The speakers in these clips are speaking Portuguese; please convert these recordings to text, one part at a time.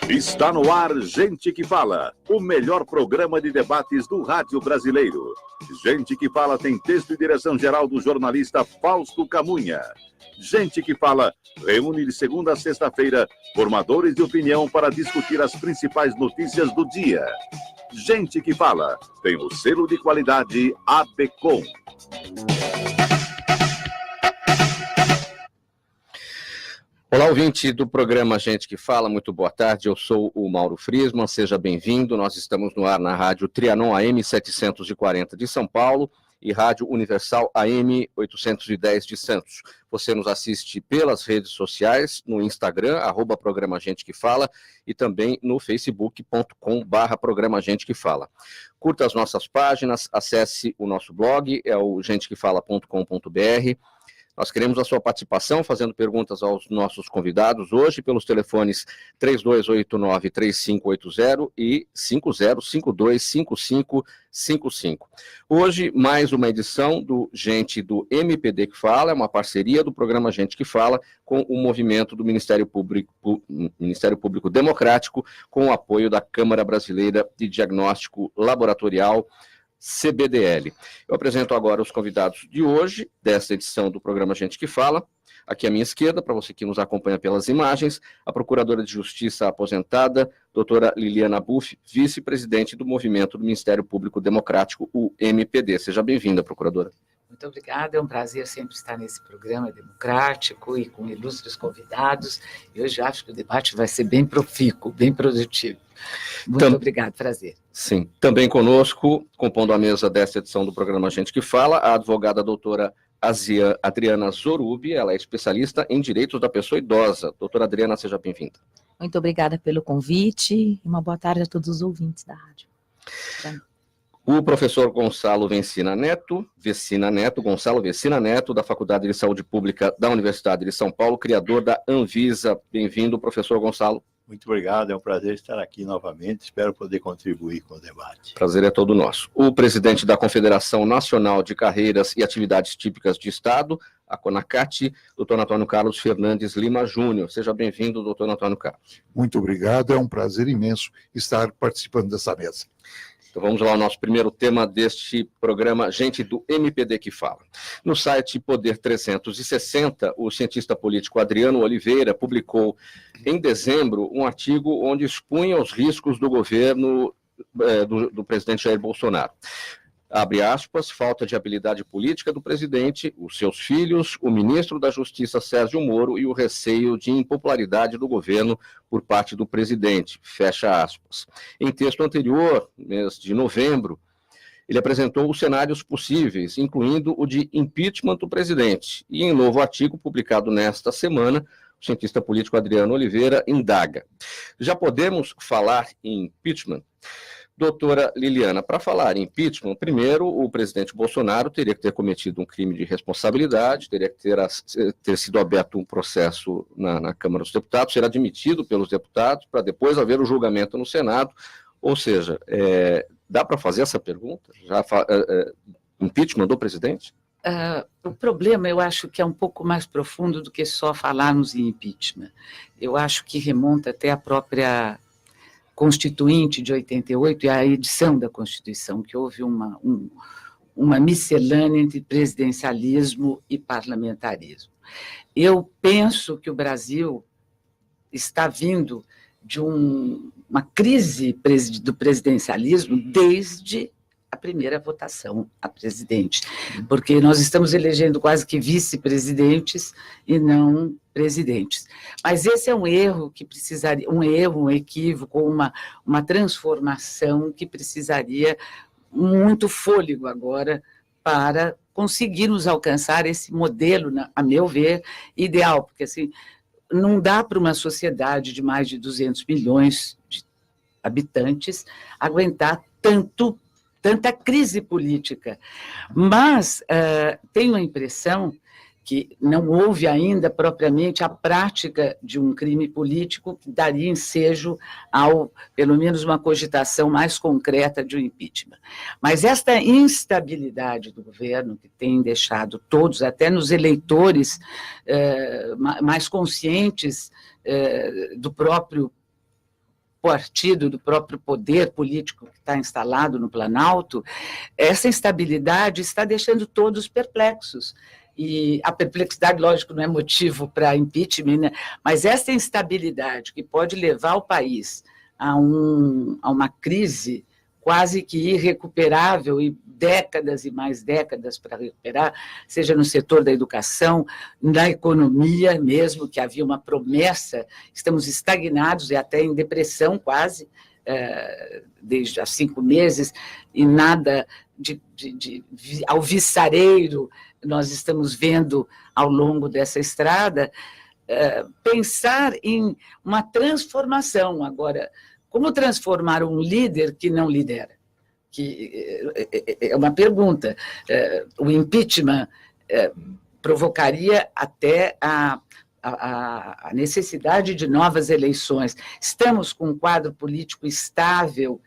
Está no ar Gente que Fala, o melhor programa de debates do rádio brasileiro. Gente que Fala tem texto e direção geral do jornalista Fausto Camunha. Gente que Fala reúne de segunda a sexta-feira formadores de opinião para discutir as principais notícias do dia. Gente que Fala tem o selo de qualidade ABCOM. Olá, ouvinte do programa Gente que Fala, muito boa tarde, eu sou o Mauro Friesman, seja bem-vindo, nós estamos no ar na rádio Trianon AM 740 de São Paulo e Rádio Universal AM 810 de Santos. Você nos assiste pelas redes sociais, no Instagram, @programa Gente que Fala, e também no facebook.com/programa Gente que Fala. Curta as nossas páginas, acesse o nosso blog, é o gentequefala.com.br. Nós queremos a sua participação, fazendo perguntas aos nossos convidados hoje pelos telefones 3289-3580 e 5052-5555. Hoje, mais uma edição do Gente do MPD que Fala, é uma parceria do programa Gente que Fala com o movimento do Ministério Público Democrático, com o apoio da Câmara Brasileira de Diagnóstico Laboratorial, CBDL. Eu apresento agora os convidados de hoje, desta edição do programa Gente que Fala. Aqui à minha esquerda, para você que nos acompanha pelas imagens, a Procuradora de Justiça aposentada, doutora Liliana Buff, vice-presidente do Movimento do Ministério Público Democrático, o MPD. Seja bem-vinda, Procuradora. Muito obrigada, é um prazer sempre estar nesse programa democrático e com ilustres convidados. E hoje acho que o debate vai ser bem profícuo, bem produtivo. Muito obrigado, prazer. Sim, também conosco, compondo a mesa desta edição do programa Gente que Fala, a advogada doutora Adriana Zorubi, ela é especialista em direitos da pessoa idosa. Doutora Adriana, seja bem-vinda. Muito obrigada pelo convite e uma boa tarde a todos os ouvintes da rádio. O professor Gonçalo Vecina Neto, da Faculdade de Saúde Pública da Universidade de São Paulo, criador da Anvisa. Bem-vindo, professor Gonçalo. Muito obrigado, é um prazer estar aqui novamente, espero poder contribuir com o debate. Prazer é todo nosso. O presidente da Confederação Nacional de Carreiras e Atividades Típicas de Estado, a CONACAT, doutor Antônio Carlos Fernandes Lima Júnior. Seja bem-vindo, doutor Antônio Carlos. Muito obrigado, é um prazer imenso estar participando dessa mesa. Então vamos lá ao nosso primeiro tema deste programa, Gente do MPD que Fala. No site Poder 360, o cientista político Adriano Oliveira publicou em dezembro um artigo onde expunha os riscos do governo do presidente Jair Bolsonaro. Abre aspas, falta de habilidade política do presidente, os seus filhos, o ministro da Justiça Sérgio Moro e o receio de impopularidade do governo por parte do presidente, fecha aspas. Em texto anterior, mês de novembro, ele apresentou os cenários possíveis, incluindo o de impeachment do presidente. E em novo artigo publicado nesta semana, o cientista político Adriano Oliveira indaga. Já podemos falar em impeachment? Doutora Liliana, para falar em impeachment, primeiro, o presidente Bolsonaro teria que ter cometido um crime de responsabilidade, teria que ter sido aberto um processo na Câmara dos Deputados, ser admitido pelos deputados, para depois haver o julgamento no Senado. Ou seja, dá para fazer essa pergunta? Impeachment do presidente? O problema, eu acho que é um pouco mais profundo do que só falarmos em impeachment. Eu acho que remonta até a própria Constituinte de 88 e a edição da Constituição, que houve uma miscelânea entre presidencialismo e parlamentarismo. Eu penso que o Brasil está vindo de uma crise do presidencialismo desde a primeira votação a presidente, porque nós estamos elegendo quase que vice-presidentes e não presidentes. Mas esse é um erro que precisaria, um equívoco, uma transformação que precisaria muito fôlego agora para conseguirmos alcançar esse modelo, a meu ver, ideal, porque assim, não dá para uma sociedade de mais de 200 milhões de habitantes aguentar tanta crise política. Mas tenho a impressão que não houve ainda propriamente a prática de um crime político que daria ensejo ao, pelo menos, uma cogitação mais concreta de um impeachment. Mas esta instabilidade do governo, que tem deixado todos, até nos eleitores, mais conscientes do próprio partido, do próprio poder político que está instalado no Planalto, essa instabilidade está deixando todos perplexos. E a perplexidade, lógico, não é motivo para impeachment, né? Mas essa instabilidade que pode levar o país a uma crise quase que irrecuperável e décadas e mais décadas para recuperar, seja no setor da educação, na economia mesmo, que havia uma promessa, estamos estagnados e até em depressão quase, desde há 5 meses, e nada de alvissareiro nós estamos vendo ao longo dessa estrada. Pensar em uma transformação agora. Como transformar um líder que não lidera? Que é uma pergunta. O impeachment provocaria até a necessidade de novas eleições. Estamos com um quadro político estável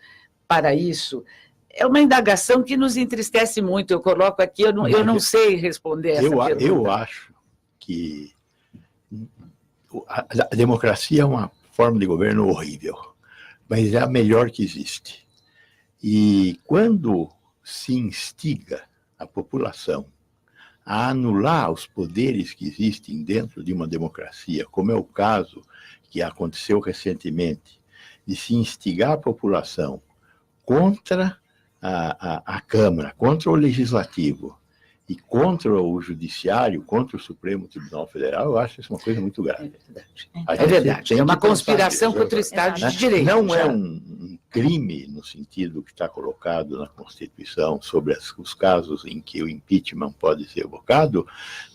para isso? É uma indagação que nos entristece muito. Eu coloco aqui, eu não sei responder essa pergunta. Eu acho que a democracia é uma forma de governo horrível, mas é a melhor que existe. E quando se instiga a população a anular os poderes que existem dentro de uma democracia, como é o caso que aconteceu recentemente, de se instigar a população contra a Câmara, contra o Legislativo e contra o Judiciário, contra o Supremo Tribunal Federal, eu acho isso uma coisa muito grave. É verdade. É uma conspiração contra o Estado de Direito. Não é um crime no sentido que está colocado na Constituição sobre os casos em que o impeachment pode ser evocado,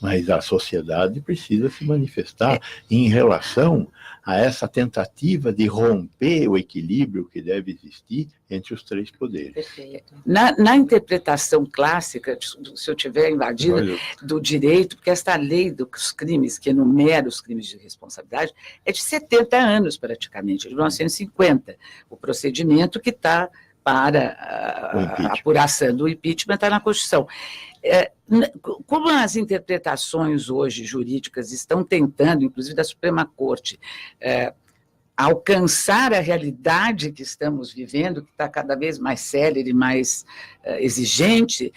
mas a sociedade precisa se manifestar em relação a essa tentativa de romper o equilíbrio que deve existir entre os 3 poderes. Perfeito. Na interpretação clássica, se eu tiver invadido do direito, porque esta lei dos crimes, que enumera os crimes de responsabilidade, é de 70 anos praticamente, de 1950. O procedimento que está para a apuração do impeachment está na Constituição. Como as interpretações hoje jurídicas estão tentando, inclusive da Suprema Corte, alcançar a realidade que estamos vivendo, que está cada vez mais célere e mais exigente,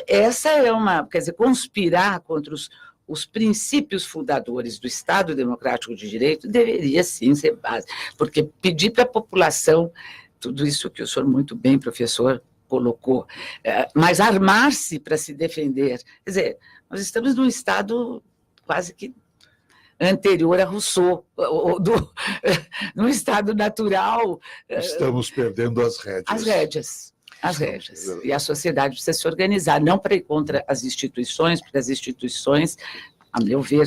essa é quer dizer, conspirar contra os princípios fundadores do Estado Democrático de Direito deveria sim ser base, porque pedir para a população, tudo isso que o senhor muito bem, professor, colocou, mas armar-se para se defender. Quer dizer, nós estamos num estado quase que anterior a Rousseau, num estado natural. Estamos perdendo as rédeas. As rédeas. E a sociedade precisa se organizar, não para ir contra as instituições, porque as instituições, a meu ver,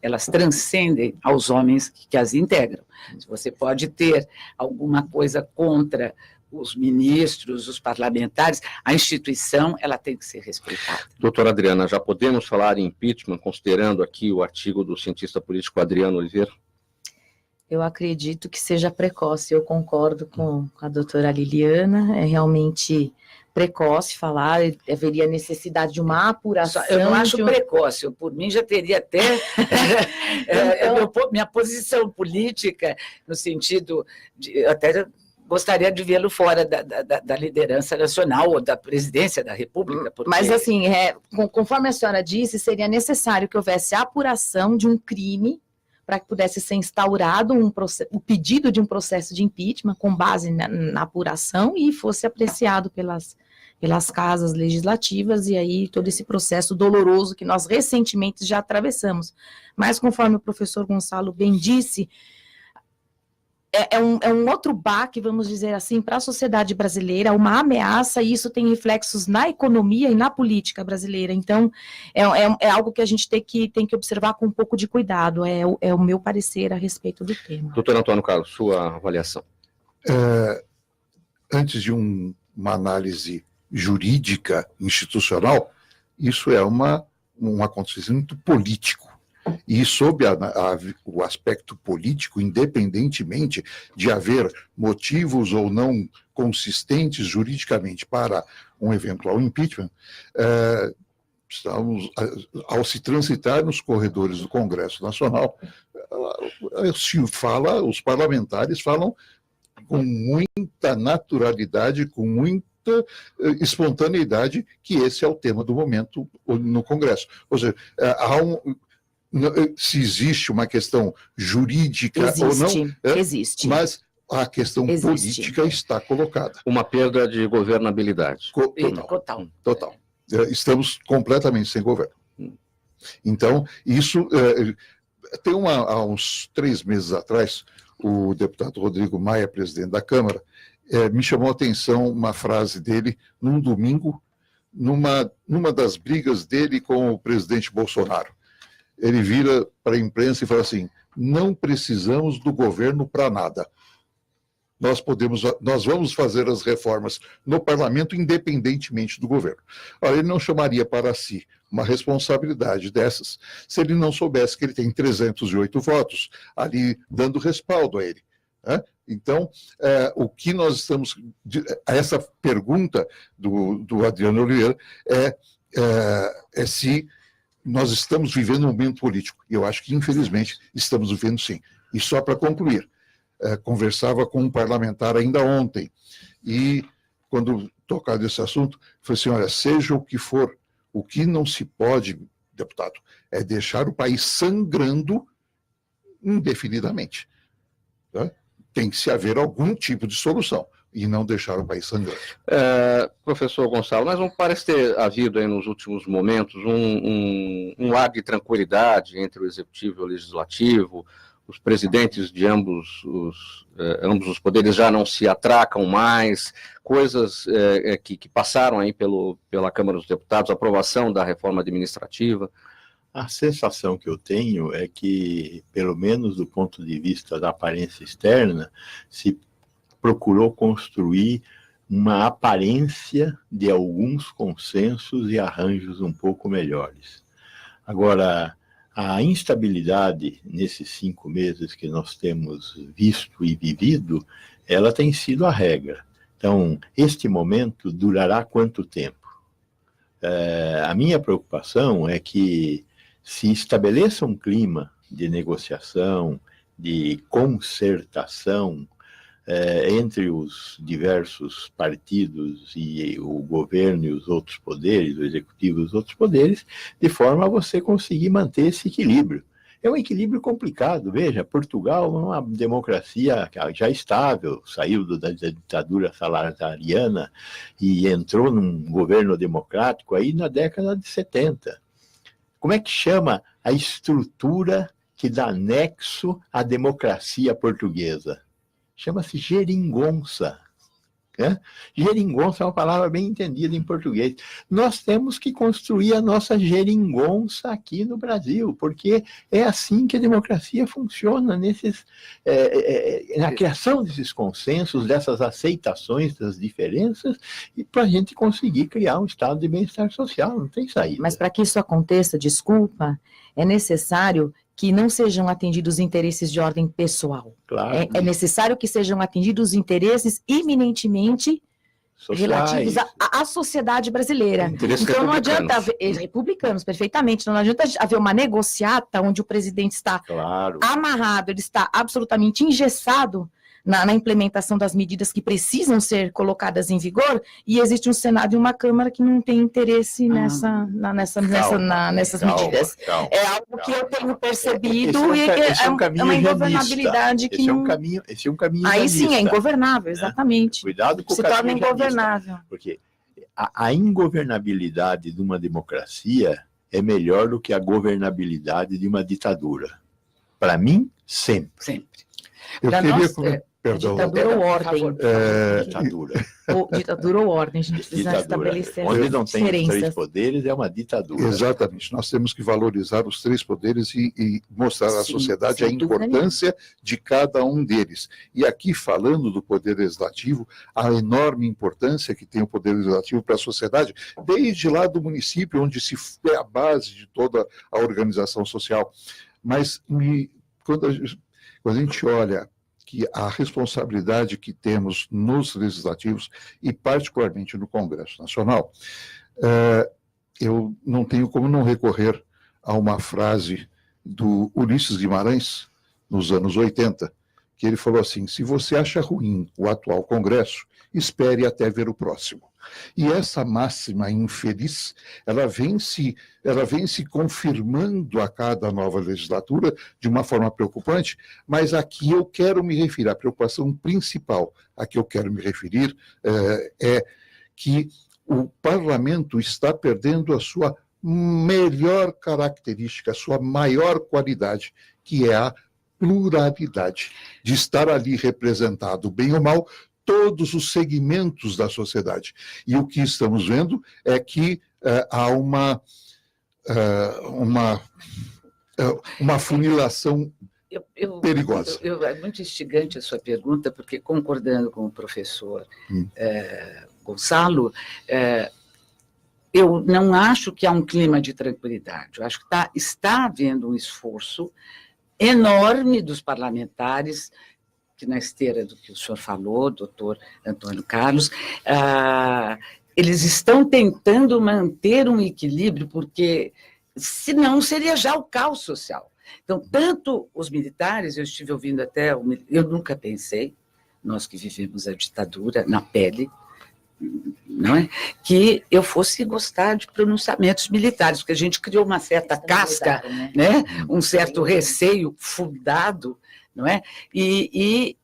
elas transcendem aos homens que as integram. Se você pode ter alguma coisa contra os ministros, os parlamentares, a instituição, ela tem que ser respeitada. Doutora Adriana, já podemos falar em impeachment, considerando aqui o artigo do cientista político Adriano Oliveira? Eu acredito que seja precoce, eu concordo com a doutora Liliana, é realmente precoce falar, haveria necessidade de uma apuração. Eu não acho precoce, por mim já teria até minha posição política, no sentido de, até gostaria de vê-lo fora da liderança nacional ou da presidência da República. Porque... Mas, assim, conforme a senhora disse, seria necessário que houvesse a apuração de um crime para que pudesse ser instaurado o pedido de um processo de impeachment com base na apuração e fosse apreciado pelas casas legislativas, e aí todo esse processo doloroso que nós recentemente já atravessamos. Mas, conforme o professor Gonçalo bem disse, é um outro baque, vamos dizer assim, para a sociedade brasileira, uma ameaça, e isso tem reflexos na economia e na política brasileira. Então, é algo que a gente tem que observar com um pouco de cuidado, é o meu parecer a respeito do tema. Doutor Antônio Carlos, sua avaliação. Antes de uma análise jurídica, institucional, isso é um acontecimento político. E sob o aspecto político, independentemente de haver motivos ou não consistentes juridicamente para um eventual impeachment, ao se transitar nos corredores do Congresso Nacional, os parlamentares falam com muita naturalidade, com muita espontaneidade, que esse é o tema do momento no Congresso. Ou seja, se existe uma questão jurídica ou não, existe. Mas a questão política está colocada. Uma perda de governabilidade. Total. Estamos completamente sem governo. Então, isso... há uns 3 meses atrás, o deputado Rodrigo Maia, presidente da Câmara, me chamou a atenção uma frase dele num domingo, numa das brigas dele com o presidente Bolsonaro. Ele vira para a imprensa e fala assim: não precisamos do governo para nada. Nós vamos fazer as reformas no parlamento independentemente do governo. Ora, ele não chamaria para si uma responsabilidade dessas se ele não soubesse que ele tem 308 votos ali dando respaldo a ele. Né? Então, o que nós estamos... Essa pergunta do Adriano Oliveira é se nós estamos vivendo um momento político. E eu acho que, infelizmente, estamos vivendo sim. E só para concluir, conversava com um parlamentar ainda ontem, e quando tocar desse assunto, falei assim: olha, seja o que for, o que não se pode, deputado, é deixar o país sangrando indefinidamente. Tá? Tem que se haver algum tipo de solução, e não deixar o país sangrando. Professor Gonçalo, mas não parece ter havido aí nos últimos momentos um ar de tranquilidade entre o Executivo e o Legislativo. Os presidentes de ambos os poderes já não se atracam mais, coisas que passaram aí pela Câmara dos Deputados, a aprovação da reforma administrativa. A sensação que eu tenho é que, pelo menos do ponto de vista da aparência externa, se procurou construir uma aparência de alguns consensos e arranjos um pouco melhores. Agora, a instabilidade nesses 5 meses que nós temos visto e vivido, ela tem sido a regra. Então, este momento durará quanto tempo? A minha preocupação é que se estabeleça um clima de negociação, de concertação entre os diversos partidos e o governo e os outros poderes, o executivo e os outros poderes, de forma a você conseguir manter esse equilíbrio. É um equilíbrio complicado. Veja, Portugal é uma democracia já estável, saiu da ditadura salazariana e entrou num governo democrático aí na década de 70. Como é que chama a estrutura que dá nexo à democracia portuguesa? Chama-se geringonça. Geringonça é uma palavra bem entendida em português. Nós temos que construir a nossa geringonça aqui no Brasil, porque é assim que a democracia funciona, na criação desses consensos, dessas aceitações das diferenças, e para a gente conseguir criar um estado de bem-estar social, não tem saída. Mas para que isso aconteça, desculpa, é necessário que não sejam atendidos interesses de ordem pessoal. Claro. É necessário que sejam atendidos interesses eminentemente relativos à sociedade brasileira. Interesses então não republicanos. adianta haver republicanos, perfeitamente, não adianta haver uma negociata onde o presidente está amarrado, ele está absolutamente engessado na implementação das medidas que precisam ser colocadas em vigor, e existe um Senado e uma Câmara que não tem interesse nessas medidas. É algo que eu tenho percebido e é uma ingovernabilidade que Esse é um caminho aí realista, sim, é ingovernável, exatamente. Cuidado com o Se torna caminho ingovernável. realista, porque a ingovernabilidade de uma democracia é melhor do que a governabilidade de uma ditadura. Para mim, sempre. Eu Pra queria... nós, Perdão. ditadura ou ordem? Ditadura. Ou ordem, a gente precisa estabelecer Onde não tem os 3 diferenças. poderes, é uma ditadura. Exatamente. Nós temos que valorizar os 3 poderes e mostrar à sociedade a sem dúvida importância de cada um deles. E aqui, falando do poder legislativo, a enorme importância que tem o poder legislativo para a sociedade, desde lá do município, onde se é a base de toda a organização social. Mas quando a gente olha que a responsabilidade que temos nos legislativos e particularmente no Congresso Nacional, eu não tenho como não recorrer a uma frase do Ulisses Guimarães, nos anos 80, que ele falou assim: se você acha ruim o atual Congresso, espere até ver o próximo. E essa máxima infeliz, ela vem se confirmando a cada nova legislatura de uma forma preocupante, mas aqui eu quero me referir, a preocupação principal a que eu quero me referir é que o parlamento está perdendo a sua melhor característica, a sua maior qualidade, que é a pluralidade, de estar ali representado, bem ou mal, todos os segmentos da sociedade. E o que estamos vendo é que há uma funilação perigosa. É muito instigante a sua pergunta, porque, concordando com o professor Gonçalo, eu não acho que há um clima de tranquilidade. Eu acho que está havendo um esforço enorme dos parlamentares, que na esteira do que o senhor falou, doutor Antônio Carlos, eles estão tentando manter um equilíbrio, porque senão seria já o caos social. Então, tanto os militares, eu estive ouvindo até, eu nunca pensei, nós que vivemos a ditadura na pele, não é? Que eu fosse gostar de pronunciamentos militares, porque a gente criou uma certa casca, né? Um certo receio fundado, não é? E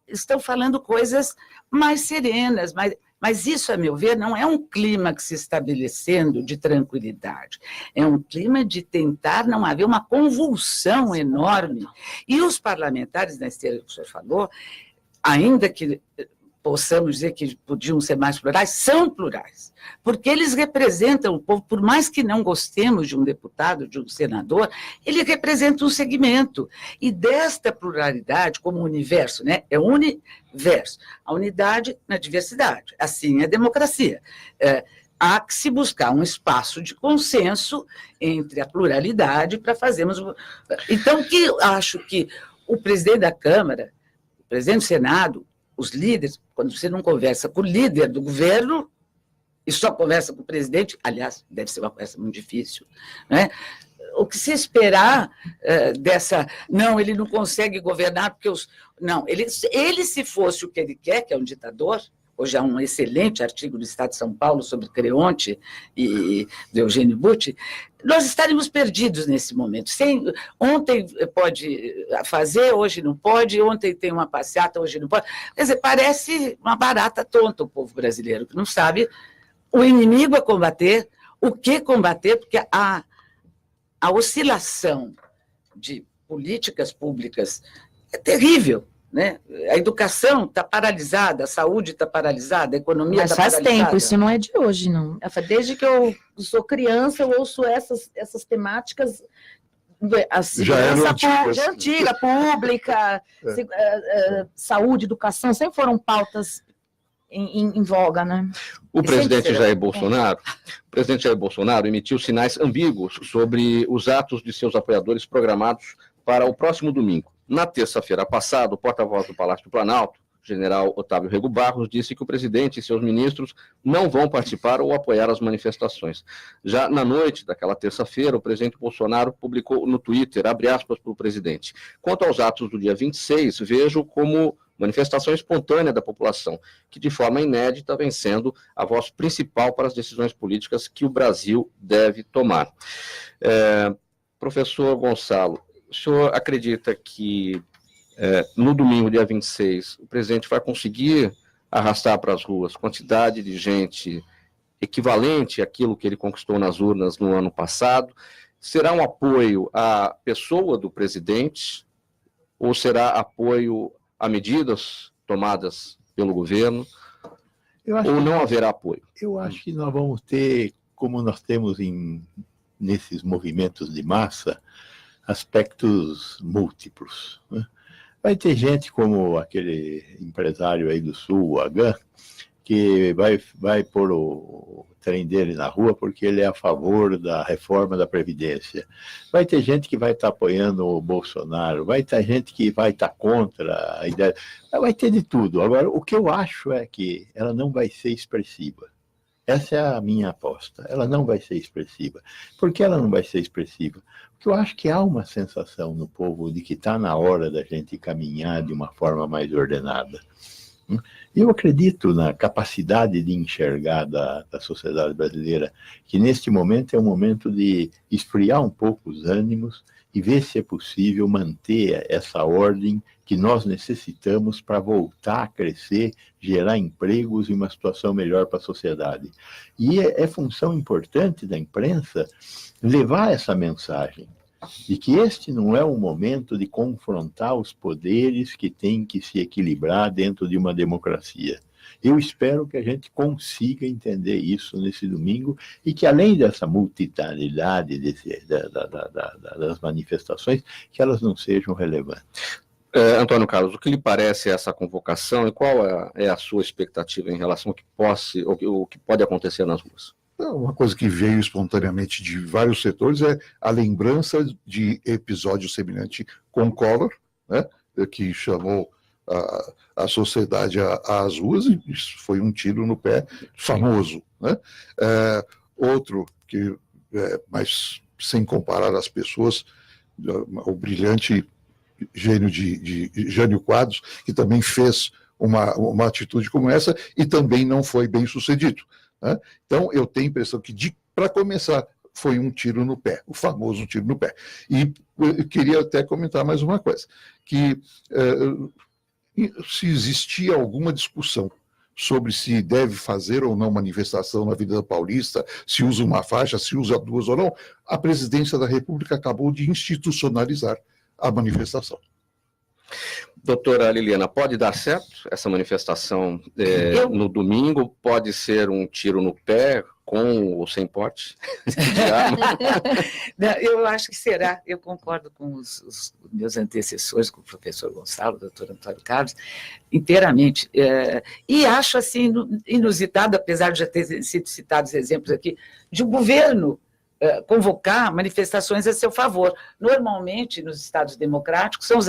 estão falando coisas mais serenas, mas isso, a meu ver, não é um clima que se estabelecendo de tranquilidade, é um clima de tentar não haver uma convulsão enorme. E os parlamentares, na esteira que o senhor falou, ainda que possamos dizer que podiam ser mais plurais, são plurais, porque eles representam o povo, por mais que não gostemos de um deputado, de um senador, ele representa um segmento, e desta pluralidade, como universo, né, é universo, a unidade na diversidade, assim é a democracia. Há que se buscar um espaço de consenso entre a pluralidade para fazermos... Então, que acho que o presidente da Câmara, o presidente do Senado, os líderes, quando você não conversa com o líder do governo e só conversa com o presidente, aliás, deve ser uma conversa muito difícil, né? O que se esperar dessa... Não, ele não consegue governar porque os... Não, ele, se fosse o que ele quer, que é um ditador, hoje há um excelente artigo do Estado de São Paulo sobre Creonte e do Eugênio Butti, nós estaríamos perdidos nesse momento. Ontem pode fazer, hoje não pode, ontem tem uma passeata, hoje não pode. Quer dizer, parece uma barata tonta o povo brasileiro, que não sabe o inimigo a combater, o que combater, porque a oscilação de políticas públicas é terrível. Né? A educação está paralisada, a saúde está paralisada, a economia está paralisada. Mas faz tempo, isso não é de hoje, não. Desde que eu sou criança, eu ouço essas temáticas, a segurança antiga, pública, saúde, educação, sempre foram pautas em voga, né? O presidente Jair Bolsonaro emitiu sinais ambíguos sobre os atos de seus apoiadores programados para o próximo domingo. Na terça-feira passada, o porta-voz do Palácio do Planalto, general Otávio Rego Barros, disse que o presidente e seus ministros não vão participar ou apoiar as manifestações. Já na noite daquela terça-feira, o presidente Bolsonaro publicou no Twitter, abre aspas para o presidente: quanto aos atos do dia 26, vejo como manifestação espontânea da população, que de forma inédita vem sendo a voz principal para as decisões políticas que o Brasil deve tomar. Professor Gonçalo, o senhor acredita que no domingo, dia 26, o presidente vai conseguir arrastar para as ruas quantidade de gente equivalente àquilo que ele conquistou nas urnas no ano passado? Será um apoio à pessoa do presidente ou será apoio a medidas tomadas pelo governo? Ou não haverá apoio? Eu acho que nós vamos ter, como nós temos nesses movimentos de massa, aspectos múltiplos, né? Vai ter gente como aquele empresário aí do Sul, o Agan, que vai pôr o trem dele na rua porque ele é a favor da reforma da Previdência. Vai ter gente que vai estar apoiando o Bolsonaro, vai ter gente que vai estar contra a ideia, vai ter de tudo. Agora, o que eu acho é que ela não vai ser expressiva. Essa é a minha aposta. Ela não vai ser expressiva. Por que ela não vai ser expressiva? Porque eu acho que há uma sensação no povo de que está na hora da gente caminhar de uma forma mais ordenada. Eu acredito na capacidade de enxergar da sociedade brasileira, que neste momento é um momento de esfriar um pouco os ânimos e ver se é possível manter essa ordem que nós necessitamos para voltar a crescer, gerar empregos e uma situação melhor para a sociedade. E é função importante da imprensa levar essa mensagem de que este não é um momento de confrontar os poderes que têm que se equilibrar dentro de uma democracia. Eu espero que a gente consiga entender isso nesse domingo e que, além dessa multitudinalidade das manifestações, que elas não sejam relevantes. Antônio Carlos, o que lhe parece essa convocação e qual é a sua expectativa em relação ao que pode acontecer nas ruas? Uma coisa que veio espontaneamente de vários setores é a lembrança de episódio semelhante com Collor, né, que chamou a sociedade às ruas, e isso foi um tiro no pé famoso. Né? Outro, mas sem comparar as pessoas, o brilhante gênio de Jânio Quadros, que também fez uma atitude como essa e também não foi bem sucedido. Né? Então, eu tenho a impressão que, para começar, foi um tiro no pé, o famoso tiro no pé. E eu queria até comentar mais uma coisa, que se existia alguma discussão sobre se deve fazer ou não manifestação na Avenida Paulista, se usa uma faixa, se usa duas ou não, a Presidência da República acabou de institucionalizar a manifestação. Doutora Liliana, pode dar certo essa manifestação no domingo? Pode ser um tiro no pé, com ou sem porte de arma? Eu acho que será. Eu concordo com os meus antecessores, com o professor Gonçalo, o doutor Antônio Carlos, inteiramente. E acho assim inusitado, apesar de já ter sido citados exemplos aqui, de um governo convocar manifestações a seu favor. Normalmente, nos Estados democráticos, são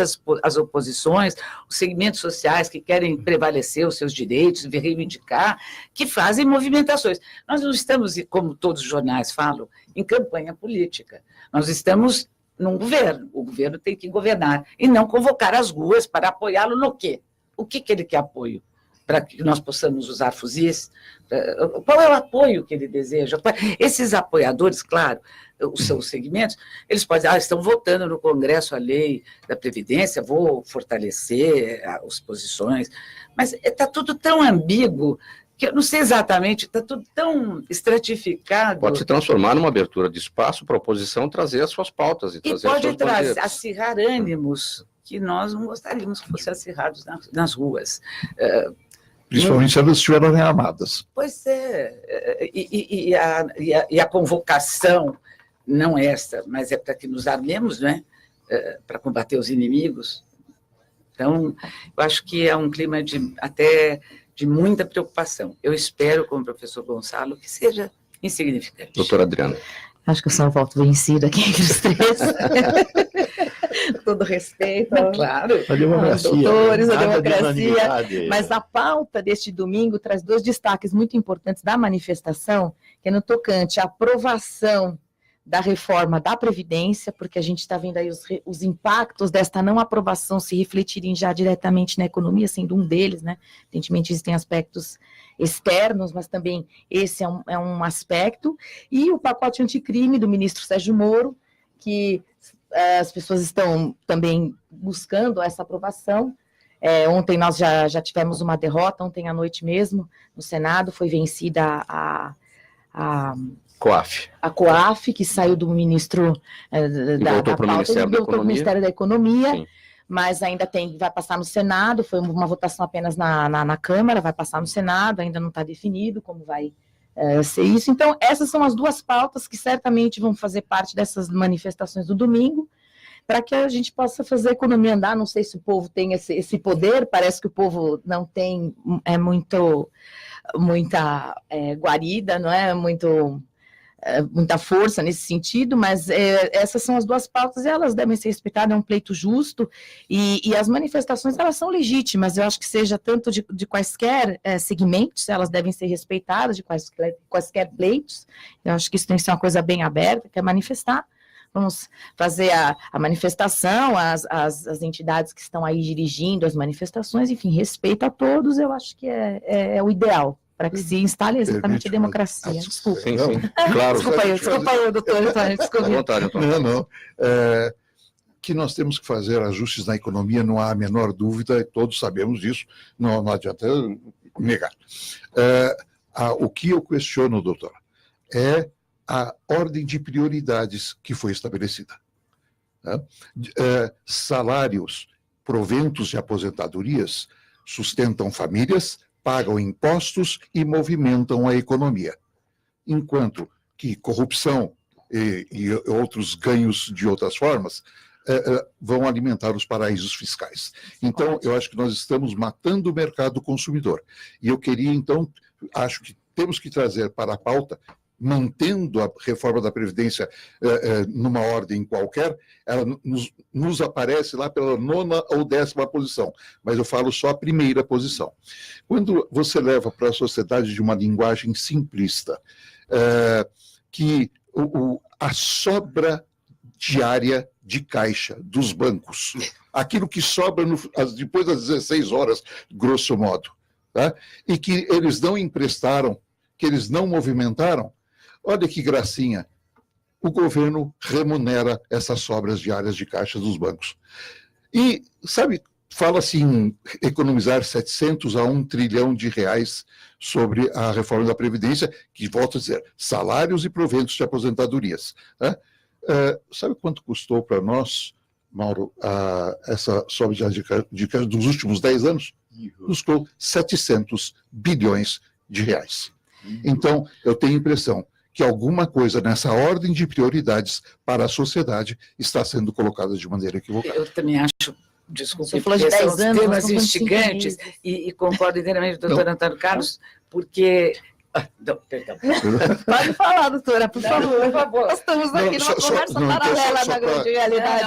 as oposições, os segmentos sociais que querem prevalecer os seus direitos, reivindicar, que fazem movimentações. Nós não estamos, como todos os jornais falam, em campanha política. Nós estamos num governo. O governo tem que governar e não convocar as ruas para apoiá-lo no quê? O que ele quer apoio? Para que nós possamos usar fuzis? Qual é o apoio que ele deseja? Esses apoiadores, claro, os seus segmentos, eles podem dizer, estão votando no Congresso a lei da Previdência, vou fortalecer as posições, mas está tudo tão ambíguo, que eu não sei exatamente, está tudo tão estratificado. Pode se transformar numa abertura de espaço para a oposição trazer as suas pautas e trazer as suas bandeiras. E pode acirrar ânimos que nós não gostaríamos que fossem acirrados nas ruas. Principalmente se elas estiverem armadas. Pois é, e a convocação, não esta, mas é para que nos armemos, né? Para combater os inimigos. Então, eu acho que é um clima até de muita preocupação. Eu espero, como o professor Gonçalo, que seja insignificante. Doutora Adriana. Acho que eu sou um voto vencido aqui entre os três. Todo respeito. Claro. A democracia. Doutores, a democracia. Mas a pauta deste domingo traz dois destaques muito importantes da manifestação, que é no tocante à aprovação da reforma da Previdência, porque a gente está vendo aí os impactos desta não aprovação se refletirem já diretamente na economia, sendo um deles, né? Evidentemente, existem aspectos externos, mas também esse é um aspecto. E o pacote anticrime do ministro Sérgio Moro, que as pessoas estão também buscando essa aprovação. Ontem nós já tivemos uma derrota, ontem à noite mesmo, no Senado, foi vencida a COAF, que saiu do ministro voltou para o Ministério da Economia, Sim. Mas ainda vai passar no Senado, foi uma votação apenas na Câmara, vai passar no Senado, ainda não está definido como vai ser isso. Então, essas são as duas pautas que certamente vão fazer parte dessas manifestações do domingo, para que a gente possa fazer a economia andar. Não sei se o povo tem esse poder, parece que o povo não tem muita guarida, não é muito muita força nesse sentido, mas essas são as duas pautas e elas devem ser respeitadas, é um pleito justo, e as manifestações, elas são legítimas, eu acho que seja tanto de quaisquer segmentos, elas devem ser respeitadas, de quaisquer pleitos, eu acho que isso tem que ser uma coisa bem aberta, que é manifestar. Vamos fazer a manifestação, as entidades que estão aí dirigindo as manifestações, enfim, respeito a todos, eu acho que é o ideal, para que se instale exatamente a democracia. Desculpa. Sim, claro. Desculpa aí, doutor Antônio, desculpa. À vontade, Antônio. Não. Que nós temos que fazer ajustes na economia, não há a menor dúvida, todos sabemos disso, não adianta negar. O que eu questiono, doutora, é a ordem de prioridades que foi estabelecida. Salários, proventos de aposentadorias sustentam famílias, pagam impostos e movimentam a economia. Enquanto que corrupção e outros ganhos de outras formas vão alimentar os paraísos fiscais. Então, eu acho que nós estamos matando o mercado consumidor. E eu queria, então, acho que temos que trazer para a pauta, mantendo a reforma da Previdência numa ordem qualquer, ela nos aparece lá pela 9ª ou 10ª posição, mas eu falo só a primeira posição. Quando você leva para a sociedade de uma linguagem simplista, que a sobra diária de caixa dos bancos, aquilo que sobra depois das 16 horas, grosso modo, tá? E que eles não emprestaram, que eles não movimentaram, olha que gracinha, o governo remunera essas sobras diárias de caixa dos bancos. E, sabe, fala-se em economizar 700 a 1 trilhão de reais sobre a reforma da Previdência, que, volto a dizer, salários e proventos de aposentadorias. Né? Sabe quanto custou para nós, Mauro, essa sobra de caixa dos últimos 10 anos? Custou 700 bilhões de reais. Então, eu tenho a impressão que alguma coisa nessa ordem de prioridades para a sociedade está sendo colocada de maneira equivocada. Eu também acho, desculpe, você falou de porque 10 são anos, temas nós estamos instigantes, com 5 e concordo inteiramente com o doutor Antônio Carlos, porque... Não, perdão. Pode falar, doutora, por favor. Por favor. Nós estamos aqui numa conversa paralela da grande realidade.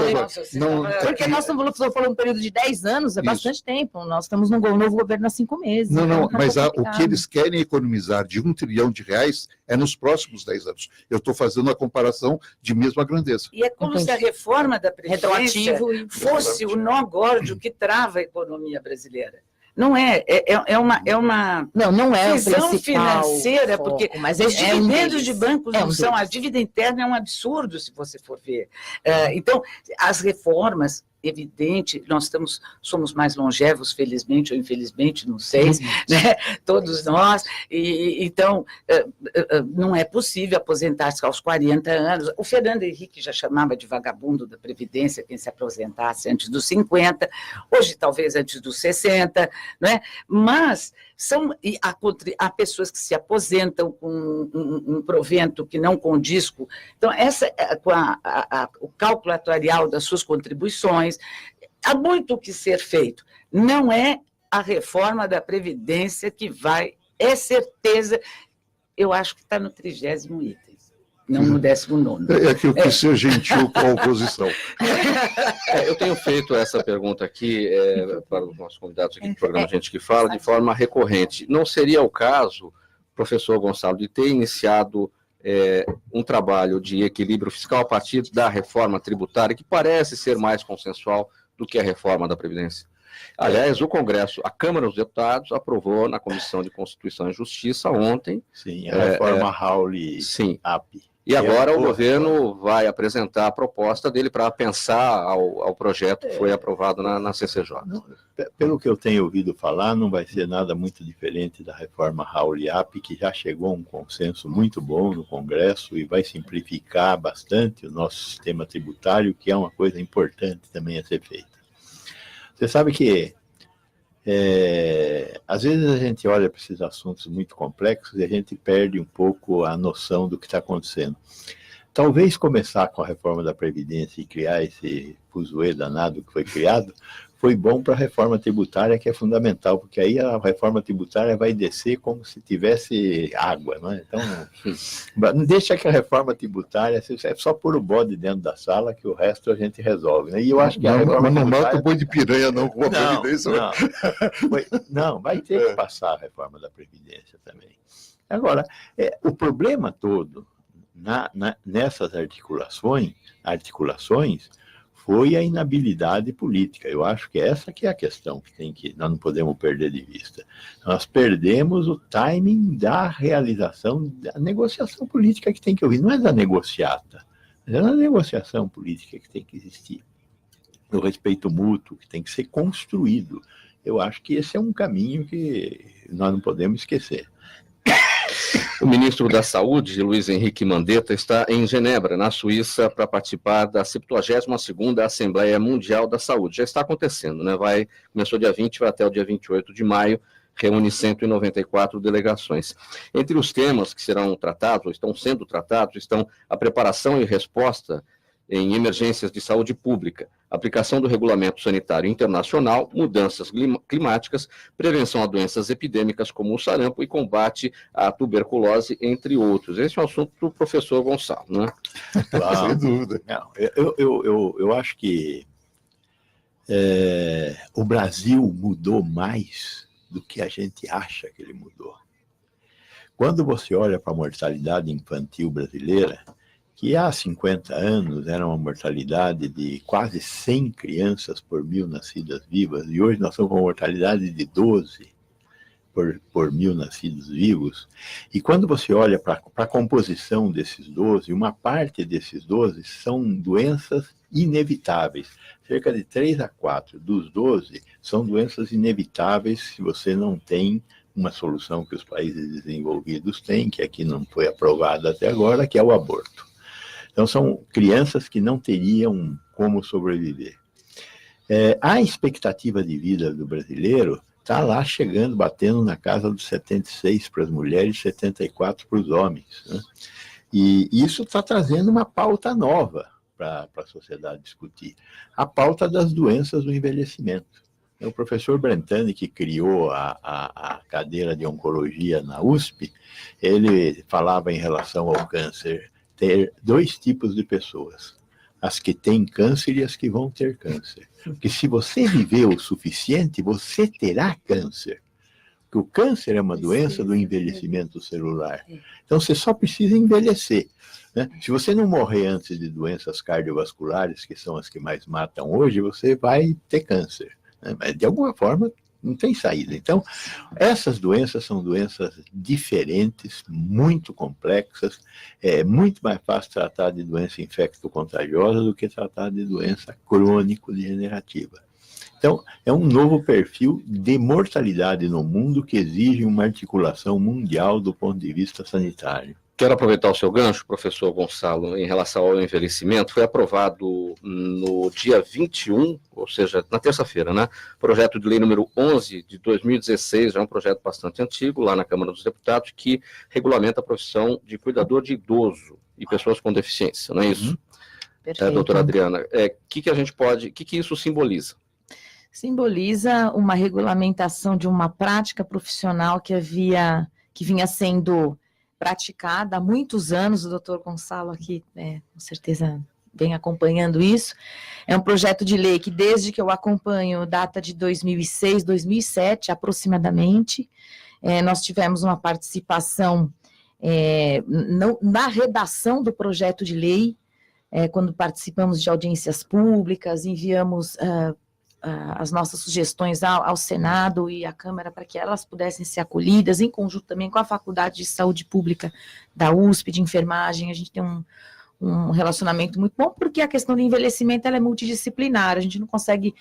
Porque nós estamos falando um período de 10 anos, é bastante tempo. Nós estamos num novo governo há 5 meses. Não, mas o que eles querem economizar de 1 trilhão de reais é nos próximos 10 anos. Eu estou fazendo a comparação de mesma grandeza. E é como se a reforma da Previdência fosse o nó górdio que trava a economia brasileira. Não é, não é visão o financeira, foco, porque mas os dividendos de bancos não são, a dívida interna é um absurdo, se você for ver. Então, as reformas, evidente, nós somos mais longevos, felizmente ou infelizmente, não sei, né? Todos nós, então, não é possível aposentar-se aos 40 anos. O Fernando Henrique já chamava de vagabundo da Previdência quem se aposentasse antes dos 50, hoje talvez antes dos 60, né? Mas há pessoas que se aposentam com um provento que não condiz com... Então, com o cálculo atuarial das suas contribuições, há muito o que ser feito. Não é a reforma da Previdência que é certeza, eu acho que está no 30º item, não no 19º. É que eu quis ser gentil com a oposição. Eu tenho feito essa pergunta aqui para os nossos convidados aqui do programa Gente que Fala, de forma recorrente. Não seria o caso, professor Gonçalo, de ter iniciado um trabalho de equilíbrio fiscal a partir da reforma tributária, que parece ser mais consensual do que a reforma da Previdência? Aliás, o Congresso, a Câmara dos Deputados, aprovou na Comissão de Constituição e Justiça ontem. Sim, a reforma Raul-AP. E agora o governo vai apresentar a proposta dele para pensar ao projeto que foi aprovado na CCJ. Pelo que eu tenho ouvido falar, não vai ser nada muito diferente da reforma Raul-AP, que já chegou a um consenso muito bom no Congresso e vai simplificar bastante o nosso sistema tributário, que é uma coisa importante também a ser feita. Você sabe que às vezes a gente olha para esses assuntos muito complexos e a gente perde um pouco a noção do que está acontecendo. Talvez começar com a reforma da Previdência e criar esse fuzuê danado que foi criado, foi bom para a reforma tributária, que é fundamental, porque aí a reforma tributária vai descer como se tivesse água, não é? Então, não deixa que a reforma tributária, é só pôr o bode dentro da sala, que o resto a gente resolve, né? E eu acho que a reforma mas não tributária... mata o boi de piranha, não, com a Previdência. Não, vai ter que passar a reforma da Previdência também. Agora, o problema todo nessas articulações foi a inabilidade política. Eu acho que essa que é a questão que nós não podemos perder de vista. Nós perdemos o timing da realização da negociação política que tem que ouvir. Não é da negociata, é da negociação política que tem que existir. O respeito mútuo que tem que ser construído. Eu acho que esse é um caminho que nós não podemos esquecer. O ministro da Saúde, Luiz Henrique Mandetta, está em Genebra, na Suíça, para participar da 72ª Assembleia Mundial da Saúde. Já está acontecendo, né? Começou dia 20, vai até o dia 28 de maio, reúne 194 delegações. Entre os temas que serão tratados, ou estão sendo tratados, estão a preparação e resposta em emergências de saúde pública, aplicação do Regulamento Sanitário Internacional, mudanças climáticas, prevenção a doenças epidêmicas como o sarampo e combate à tuberculose, entre outros. Esse é um assunto do professor Gonçalo, né? Claro. Sem dúvida. Não, eu acho que o Brasil mudou mais do que a gente acha que ele mudou. Quando você olha para a mortalidade infantil brasileira, que há 50 anos era uma mortalidade de quase 100 crianças por 1.000 nascidas vivas, e hoje nós estamos com uma mortalidade de 12 por 1.000 nascidos vivos, e quando você olha para a composição desses 12, uma parte desses 12 são doenças inevitáveis. Cerca de 3 a 4 dos 12 são doenças inevitáveis se você não tem uma solução que os países desenvolvidos têm, que aqui não foi aprovada até agora, que é o aborto. Então, são crianças que não teriam como sobreviver. A expectativa de vida do brasileiro está lá chegando, batendo na casa dos 76 para as mulheres, 74 para os homens, né? E isso está trazendo uma pauta nova para a sociedade discutir. A pauta das doenças do envelhecimento. O professor Brentani, que criou a cadeira de oncologia na USP, ele falava em relação ao câncer, ter 2 tipos de pessoas, as que têm câncer e as que vão ter câncer. Porque se você viver o suficiente, você terá câncer. Porque o câncer é uma doença do envelhecimento celular. Então você só precisa envelhecer, né? Se você não morrer antes de doenças cardiovasculares, que são as que mais matam hoje, você vai ter câncer, né? Mas de alguma forma não tem saída. Então, essas doenças são doenças diferentes, muito complexas. É muito mais fácil tratar de doença infecto-contagiosa do que tratar de doença crônico-degenerativa. Então, é um novo perfil de mortalidade no mundo que exige uma articulação mundial do ponto de vista sanitário. Quero aproveitar o seu gancho, professor Gonçalo, em relação ao envelhecimento. Foi aprovado no dia 21, ou seja, na terça-feira, né? Projeto de lei número 11 de 2016, é um projeto bastante antigo, lá na Câmara dos Deputados, que regulamenta a profissão de cuidador de idoso e pessoas com deficiência, não é isso? Perfeito. Doutora Adriana, que isso simboliza? Simboliza uma regulamentação de uma prática profissional que vinha sendo praticada há muitos anos. O doutor Gonçalo aqui, com certeza, vem acompanhando isso. É um projeto de lei que, desde que eu acompanho, data de 2006, 2007, aproximadamente. Nós tivemos uma participação na redação do projeto de lei, quando participamos de audiências públicas, enviamos as nossas sugestões ao Senado e à Câmara para que elas pudessem ser acolhidas, em conjunto também com a Faculdade de Saúde Pública da USP, de enfermagem. A gente tem um relacionamento muito bom, porque a questão do envelhecimento ela é multidisciplinar, a gente não consegue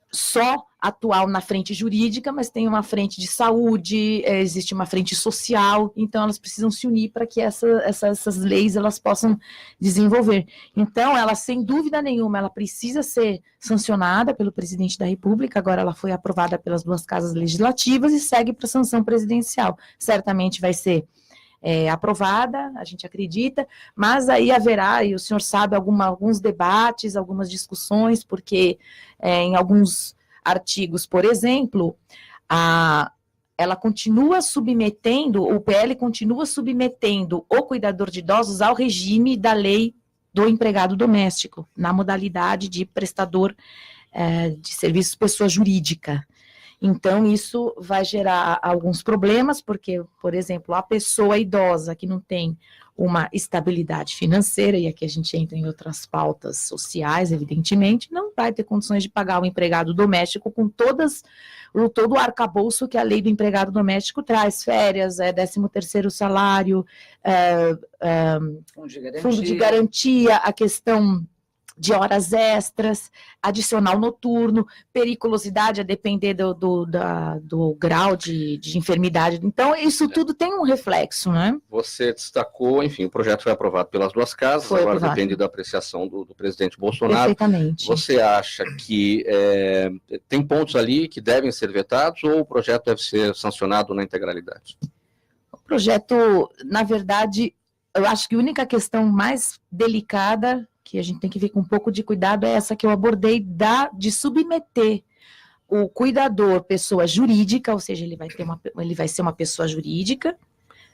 só atuar na frente jurídica, mas tem uma frente de saúde, existe uma frente social, então elas precisam se unir para que essas leis elas possam desenvolver. Então, ela, sem dúvida nenhuma, ela precisa ser sancionada pelo presidente da República, agora ela foi aprovada pelas 2 casas legislativas e segue para a sanção presidencial. Certamente vai ser aprovada, a gente acredita, mas aí haverá, e o senhor sabe, alguns debates, algumas discussões, porque em alguns artigos, por exemplo, ela continua submetendo, o PL continua submetendo o cuidador de idosos ao regime da lei do empregado doméstico, na modalidade de prestador de serviços pessoa jurídica. Então, isso vai gerar alguns problemas, porque, por exemplo, a pessoa idosa que não tem uma estabilidade financeira, e aqui a gente entra em outras pautas sociais, evidentemente, não vai ter condições de pagar o empregado doméstico com todo o arcabouço que a lei do empregado doméstico traz, férias, 13º salário, fundo de garantia, a questão de horas extras, adicional noturno, periculosidade a depender do grau de enfermidade. Então, isso tudo tem um reflexo, né? Você destacou, enfim, o projeto foi aprovado pelas duas casas, Foi agora aprovado. depende da apreciação do presidente Bolsonaro. Perfeitamente. Você acha que tem pontos ali que devem ser vetados ou o projeto deve ser sancionado na integralidade? O projeto, na verdade, eu acho que a única questão mais delicada que a gente tem que ver com um pouco de cuidado é essa que eu abordei, de submeter o cuidador, pessoa jurídica, ou seja, ele vai ser uma pessoa jurídica,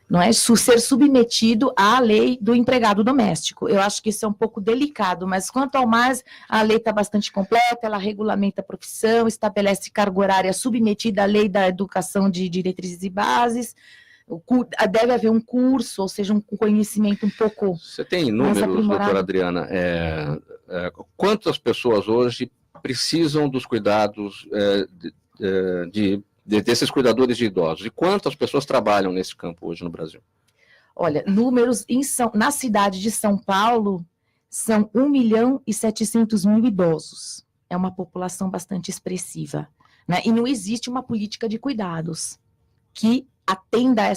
não é? Ser submetido à lei do empregado doméstico. Eu acho que isso é um pouco delicado, mas quanto ao mais, a lei está bastante completa, ela regulamenta a profissão, estabelece carga horária submetida à lei da educação de diretrizes e bases. Deve haver um curso, ou seja, um conhecimento um pouco. Você tem números, aprimorado. doutora Adriana? Quantas pessoas hoje precisam dos cuidados desses cuidadores de idosos? E quantas pessoas trabalham nesse campo hoje no Brasil? Olha, números na cidade de São Paulo são 1.700.000 idosos. É uma população bastante expressiva, né? E não existe uma política de cuidados que atenda a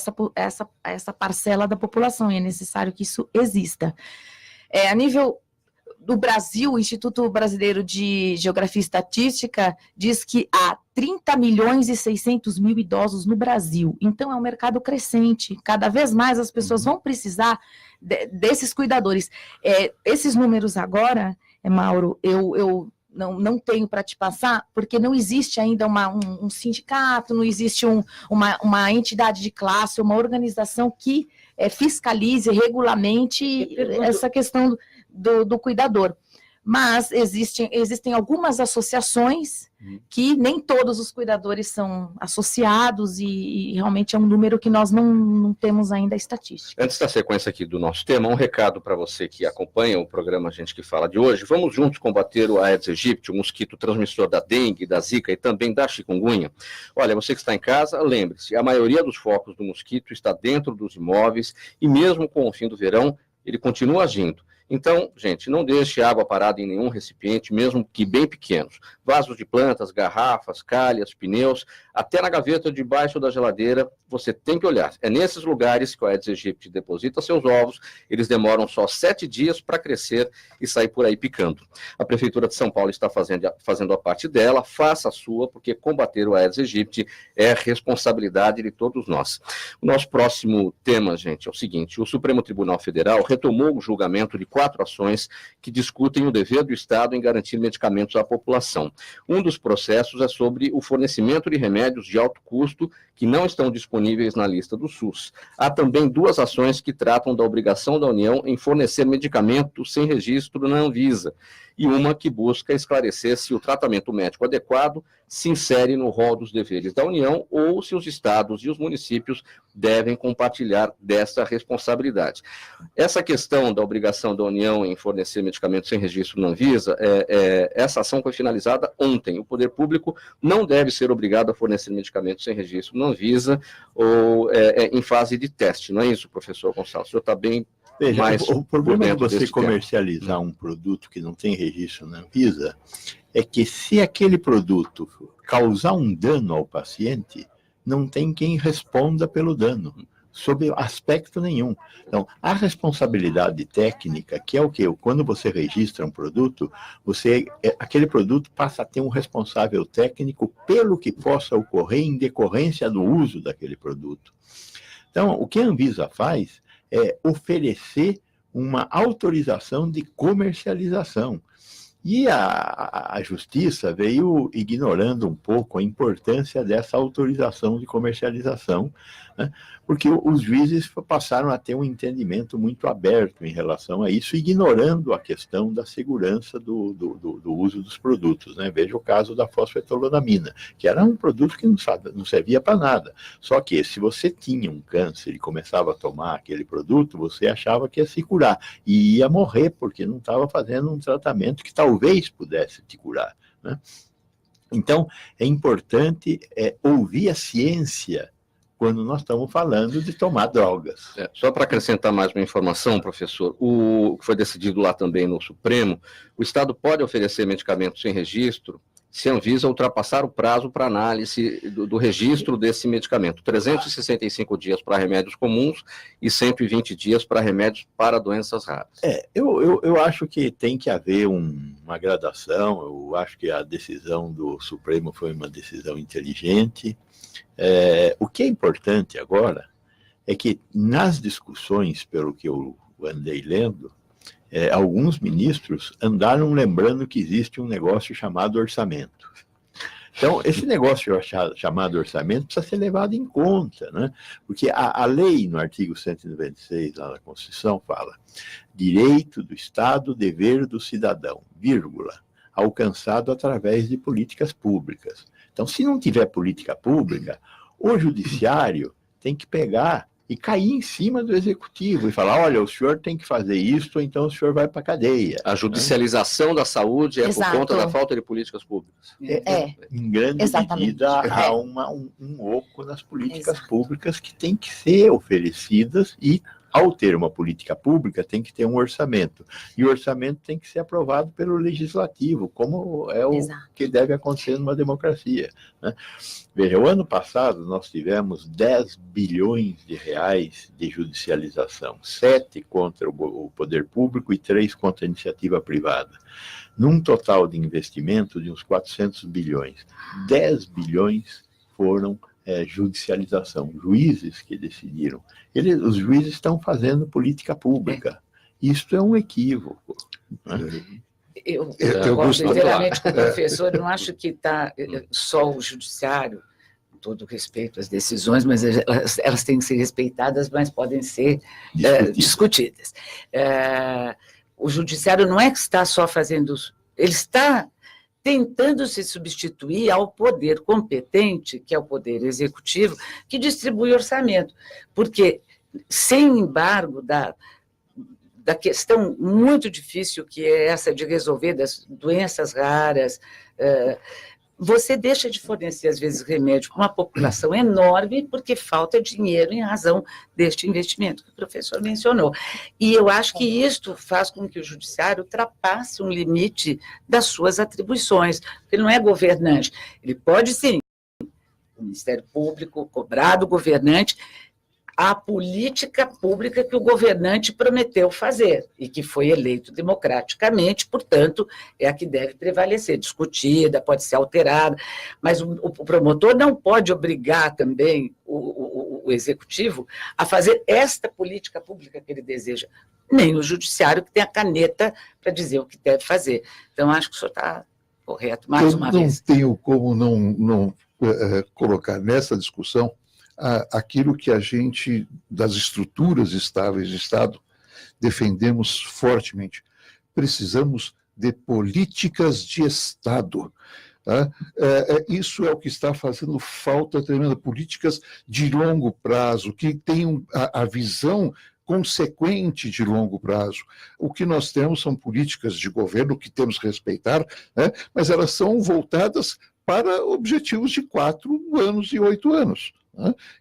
essa parcela da população, e é necessário que isso exista. A nível do Brasil, o Instituto Brasileiro de Geografia e Estatística diz que há 30.600.000 idosos no Brasil. Então, é um mercado crescente. Cada vez mais as pessoas vão precisar desses cuidadores. Esses números agora, Mauro, eu não tenho para te passar, porque não existe ainda um sindicato, não existe uma entidade de classe, uma organização que fiscalize, regulamente essa questão do cuidador. Mas existem algumas associações que nem todos os cuidadores são associados e realmente é um número que nós não temos ainda estatística. Antes da sequência aqui do nosso tema, um recado para você que acompanha o programa Gente que Fala de hoje. Vamos juntos combater o Aedes aegypti, o mosquito transmissor da dengue, da zika e também da chikungunya. Olha, você que está em casa, lembre-se, a maioria dos focos do mosquito está dentro dos imóveis e mesmo com o fim do verão, ele continua agindo. Então, gente, não deixe água parada em nenhum recipiente, mesmo que bem pequenos. Vasos de plantas, garrafas, calhas, pneus, até na gaveta debaixo da geladeira, você tem que olhar. É nesses lugares que o Aedes aegypti deposita seus ovos, eles demoram só 7 dias para crescer e sair por aí picando. A Prefeitura de São Paulo está fazendo a parte dela, faça a sua, porque combater o Aedes aegypti é responsabilidade de todos nós. O nosso próximo tema, gente, é o seguinte: o Supremo Tribunal Federal retomou o julgamento de 4 ações que discutem o dever do Estado em garantir medicamentos à população. Um dos processos é sobre o fornecimento de remédios de alto custo que não estão disponíveis na lista do SUS. Há também 2 ações que tratam da obrigação da União em fornecer medicamentos sem registro na Anvisa, e uma que busca esclarecer se o tratamento médico adequado se insere no rol dos deveres da União ou se os estados e os municípios devem compartilhar dessa responsabilidade. Essa questão da obrigação da União em fornecer medicamentos sem registro na Anvisa, essa ação foi finalizada ontem. O poder público não deve ser obrigado a fornecer medicamentos sem registro na Anvisa ou em fase de teste, não é isso, professor Gonçalves? O senhor está bem... Veja, o problema de você desse comercializar um produto que não tem registro na Anvisa é que se aquele produto causar um dano ao paciente, não tem quem responda pelo dano, sob aspecto nenhum. Então, a responsabilidade técnica, que é o quê? Quando você registra um produto, aquele produto passa a ter um responsável técnico pelo que possa ocorrer em decorrência do uso daquele produto. Então, o que a Anvisa faz é oferecer uma autorização de comercialização. E a Justiça veio ignorando um pouco a importância dessa autorização de comercialização, né? Porque os juízes passaram a ter um entendimento muito aberto em relação a isso, ignorando a questão da segurança do uso dos produtos, né? Veja o caso da fosfetolonamina, que era um produto que não servia para nada. Só que se você tinha um câncer e começava a tomar aquele produto, você achava que ia se curar e ia morrer, porque não estava fazendo um tratamento que talvez pudesse te curar, né? Então, é importante ouvir a ciência quando nós estamos falando de tomar drogas. Só para acrescentar mais uma informação, professor, o que foi decidido lá também no Supremo, o Estado pode oferecer medicamentos sem registro se a Anvisa ultrapassar o prazo para análise do registro desse medicamento. 365 dias para remédios comuns e 120 dias para remédios para doenças raras. Eu acho que tem que haver uma gradação, eu acho que a decisão do Supremo foi uma decisão inteligente. O que é importante agora é que nas discussões, pelo que eu andei lendo, alguns ministros andaram lembrando que existe um negócio chamado orçamento. Então, esse negócio chamado orçamento precisa ser levado em conta, né? Porque a lei, no artigo 196 lá da Constituição, fala: direito do Estado, dever do cidadão, vírgula, alcançado através de políticas públicas. Então, se não tiver política pública, o judiciário tem que pegar e cair em cima do executivo e falar: olha, o senhor tem que fazer isso, ou então o senhor vai para a cadeia. A judicialização da saúde é Exato. por conta da falta de políticas públicas. Em grande Exatamente. medida, há um oco nas políticas públicas que tem que ser oferecidas e, ao ter uma política pública, tem que ter um orçamento. E o orçamento tem que ser aprovado pelo legislativo, como é o que deve acontecer numa democracia, né? Veja, o ano passado nós tivemos 10 bilhões de reais de judicialização, 7 contra o poder público e 3 contra a iniciativa privada, num total de investimento de uns 400 bilhões. 10 bilhões foram judicialização, juízes que decidiram. Os juízes estão fazendo política pública. Isto é um equívoco, né? Eu gosto gosto inteiramente com o professor, não acho que está só o judiciário, com todo respeito às decisões, mas elas têm que ser respeitadas, mas podem ser discutidas. O judiciário não é que está só fazendo, ele está tentando se substituir ao poder competente, que é o poder executivo, que distribui orçamento, porque sem embargo da questão muito difícil que é essa de resolver das doenças raras, você deixa de fornecer, às vezes, remédio para uma população enorme porque falta dinheiro em razão deste investimento que o professor mencionou. E eu acho que isto faz com que o judiciário ultrapasse um limite das suas atribuições, porque ele não é governante. Ele pode, sim, o Ministério Público cobrar do governante a política pública que o governante prometeu fazer e que foi eleito democraticamente, portanto, é a que deve prevalecer, discutida, pode ser alterada, mas o promotor não pode obrigar também o executivo a fazer esta política pública que ele deseja, nem o judiciário que tem a caneta para dizer o que deve fazer. Então, acho que o senhor está correto, mais uma vez. Eu não tenho como não colocar nessa discussão aquilo que a gente, das estruturas estáveis de Estado, defendemos fortemente. Precisamos de políticas de Estado. Tá? Isso é o que está fazendo falta tremenda. Políticas de longo prazo, que tenham a visão consequente de longo prazo. O que nós temos são políticas de governo que temos que respeitar, né? Mas elas são voltadas para objetivos de 4 anos e 8 anos.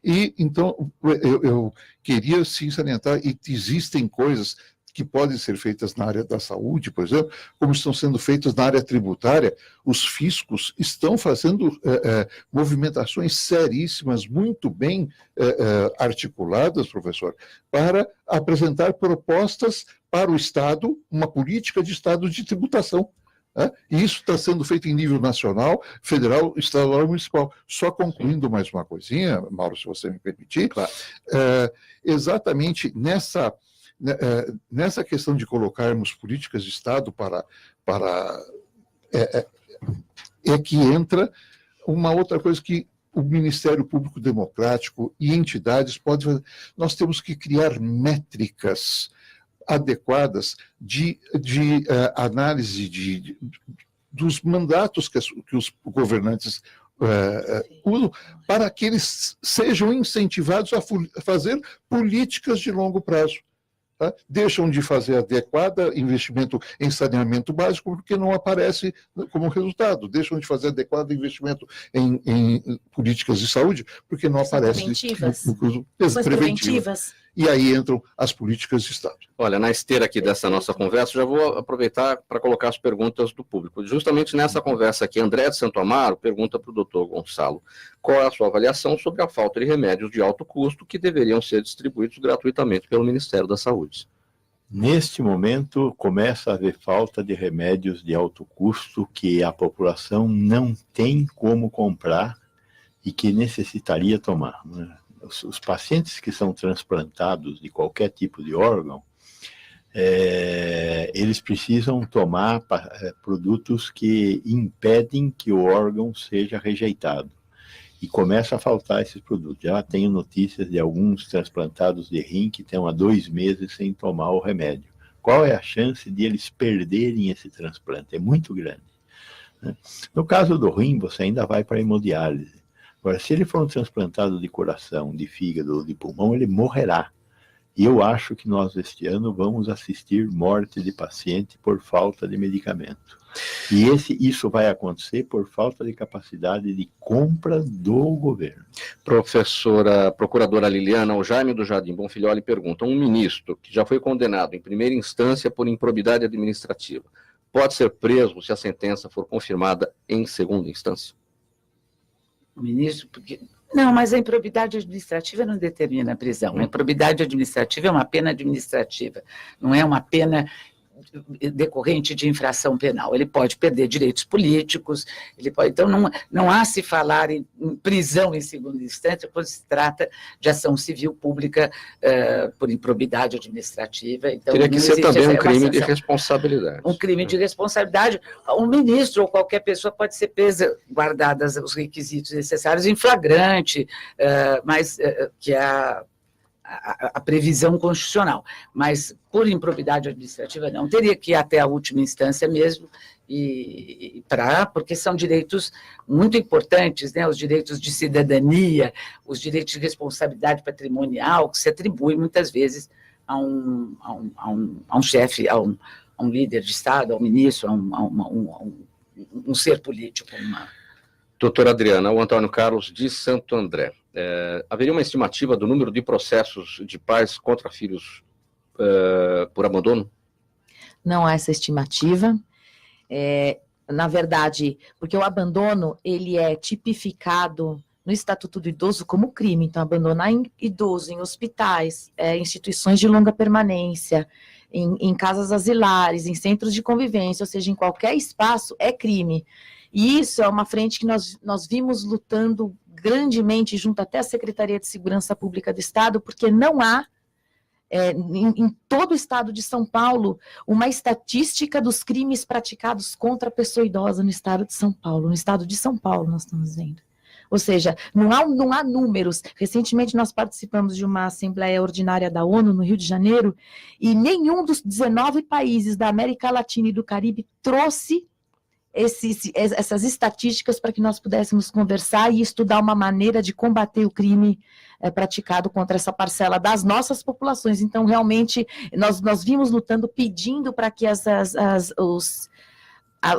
E, então, eu queria, sim, salientar, e existem coisas que podem ser feitas na área da saúde, por exemplo, como estão sendo feitas na área tributária. Os fiscos estão fazendo movimentações seríssimas, muito bem articuladas, professor, para apresentar propostas para o Estado, uma política de Estado de tributação. Né? E isso está sendo feito em nível nacional, federal, estadual e municipal. Só concluindo mais uma coisinha, Mauro, se você me permitir, Claro. Exatamente nessa questão de colocarmos políticas de Estado é que entra uma outra coisa que o Ministério Público Democrático e entidades podem fazer. Nós temos que criar métricas adequadas de análise dos mandatos que os governantes usam, para que eles sejam incentivados a fazer políticas de longo prazo. Tá? Deixam de fazer adequado investimento em saneamento básico porque não aparece como resultado. Deixam de fazer adequado investimento em políticas de saúde porque não aparece preventivas. E aí entram as políticas de Estado. Olha, na esteira aqui dessa nossa conversa, já vou aproveitar para colocar as perguntas do público. Justamente nessa conversa aqui, André de Santo Amaro pergunta para o doutor Gonçalo qual é a sua avaliação sobre a falta de remédios de alto custo que deveriam ser distribuídos gratuitamente pelo Ministério da Saúde. Neste momento, começa a haver falta de remédios de alto custo que a população não tem como comprar e que necessitaria tomar, né? Os pacientes que são transplantados de qualquer tipo de órgão, eles precisam tomar produtos que impedem que o órgão seja rejeitado. E começa a faltar esses produtos. Já tenho notícias de alguns transplantados de rim que estão há 2 meses sem tomar o remédio. Qual é a chance de eles perderem esse transplante? É muito grande, né? No caso do rim, você ainda vai para a hemodiálise. Agora, se ele for um transplantado de coração, de fígado ou de pulmão, ele morrerá. E eu acho que nós, este ano, vamos assistir morte de paciente por falta de medicamento. E isso vai acontecer por falta de capacidade de compra do governo. Professora Procuradora Liliana, o Jaime do Jardim Bonfilholi pergunta: um ministro que já foi condenado em primeira instância por improbidade administrativa pode ser preso se a sentença for confirmada em segunda instância? O ministro, porque... Não, mas a improbidade administrativa não determina a prisão. A improbidade administrativa é uma pena administrativa, não é uma pena decorrente de infração penal. Ele pode perder direitos políticos, ele pode... Então, não há se falar em prisão em segunda instância quando se trata de ação civil pública por improbidade administrativa. Então, teria que ser também um crime de responsabilidade. Um crime de responsabilidade. Um ministro ou qualquer pessoa pode ser presa, guardadas os requisitos necessários, em flagrante, mas que é a previsão constitucional, mas por improbidade administrativa não, teria que ir até a última instância mesmo, porque são direitos muito importantes, né? Os direitos de cidadania, os direitos de responsabilidade patrimonial, que se atribui muitas vezes a um chefe, a um líder de Estado, a um ministro, a um ser político. Doutora Adriana, o Antônio Carlos de Santo André. Haveria uma estimativa do número de processos de pais contra filhos por abandono? Não há essa estimativa. Na verdade, porque o abandono ele é tipificado no Estatuto do Idoso como crime. Então, abandonar idoso em hospitais, instituições de longa permanência, em casas asilares, em centros de convivência, ou seja, em qualquer espaço, é crime. E isso é uma frente que nós vimos lutando grandemente junto até a Secretaria de Segurança Pública do Estado, porque não há, em todo o estado de São Paulo, uma estatística dos crimes praticados contra a pessoa idosa no estado de São Paulo. No estado de São Paulo, nós estamos vendo. Ou seja, não há números. Recentemente, nós participamos de uma Assembleia Ordinária da ONU, no Rio de Janeiro, e nenhum dos 19 países da América Latina e do Caribe trouxe essas estatísticas para que nós pudéssemos conversar e estudar uma maneira de combater o crime praticado contra essa parcela das nossas populações. Então, realmente, nós vimos lutando, pedindo para que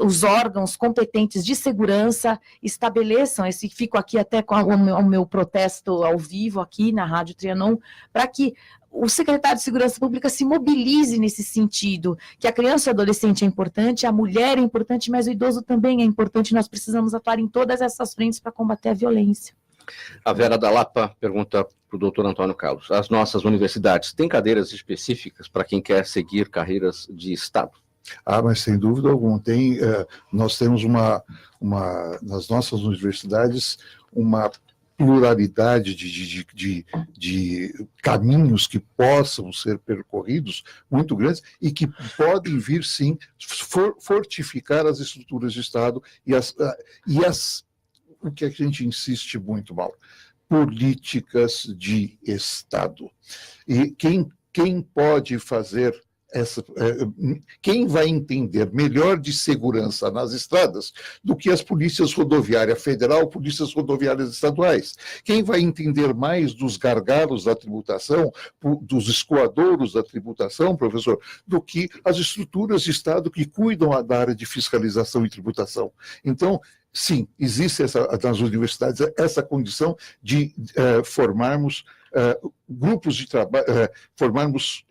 os órgãos competentes de segurança estabeleçam, fico aqui até com o meu protesto ao vivo aqui na Rádio Trianon, para que o secretário de Segurança Pública se mobilize nesse sentido, que a criança e o adolescente é importante, a mulher é importante, mas o idoso também é importante, nós precisamos atuar em todas essas frentes para combater a violência. A Vera da Lapa pergunta para o doutor Antônio Carlos: as nossas universidades têm cadeiras específicas para quem quer seguir carreiras de Estado? Mas sem dúvida alguma. Nós temos nas nossas universidades uma pluralidade de caminhos que possam ser percorridos muito grandes e que podem vir, sim, fortificar as estruturas de Estado o que a gente insiste muito, Mauro, políticas de Estado. E quem pode fazer quem vai entender melhor de segurança nas estradas do que as polícias rodoviárias federal, polícias rodoviárias estaduais? Quem vai entender mais dos gargalos da tributação, dos escoadouros da tributação, professor, do que as estruturas de Estado que cuidam da área de fiscalização e tributação? Então, sim, existe nas universidades essa condição de formarmos grupos de trabalho, formarmos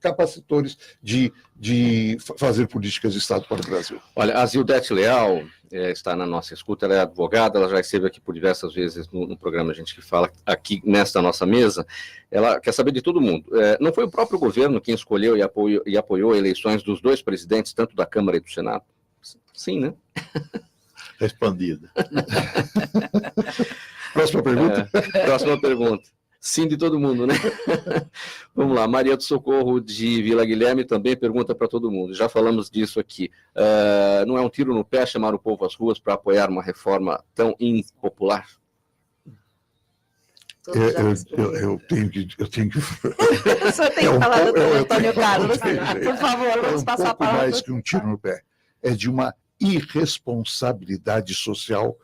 capacitores de fazer políticas de Estado para o Brasil. Olha, a Zildete Leal está na nossa escuta, ela é advogada, ela já esteve aqui por diversas vezes no programa Gente que Fala, aqui nesta nossa mesa. Ela quer saber de todo mundo. Não foi o próprio governo quem escolheu e apoiou eleições dos 2 presidentes, tanto da Câmara e do Senado? Sim, né? Respondida. Próxima pergunta? Próxima pergunta. Sim, de todo mundo, né? Vamos lá, Maria do Socorro de Vila Guilherme também pergunta para todo mundo. Já falamos disso aqui. Não é um tiro no pé chamar o povo às ruas para apoiar uma reforma tão impopular? Eu tenho que... O senhor tem que falar, doutor Antônio Carlos. Por favor, vamos passar a palavra. É um pouco mais que um tiro no pé. É de uma irresponsabilidade social,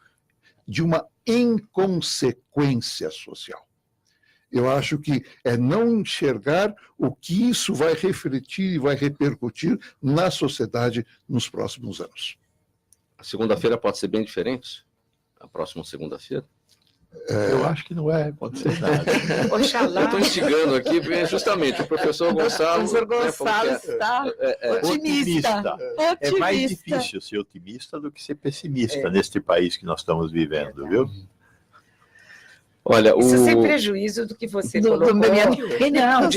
de uma inconsequência social. Eu acho que é não enxergar o que isso vai refletir e vai repercutir na sociedade nos próximos anos. A segunda-feira pode ser bem diferente? A próxima segunda-feira? Eu acho que não vai acontecer nada. Oxalá. Eu estou instigando aqui, porque justamente o professor Gonçalo... O professor Gonçalo está otimista. É mais difícil ser otimista do que ser pessimista neste país que nós estamos vivendo, viu? Olha, isso sem prejuízo do que você colocou. Não,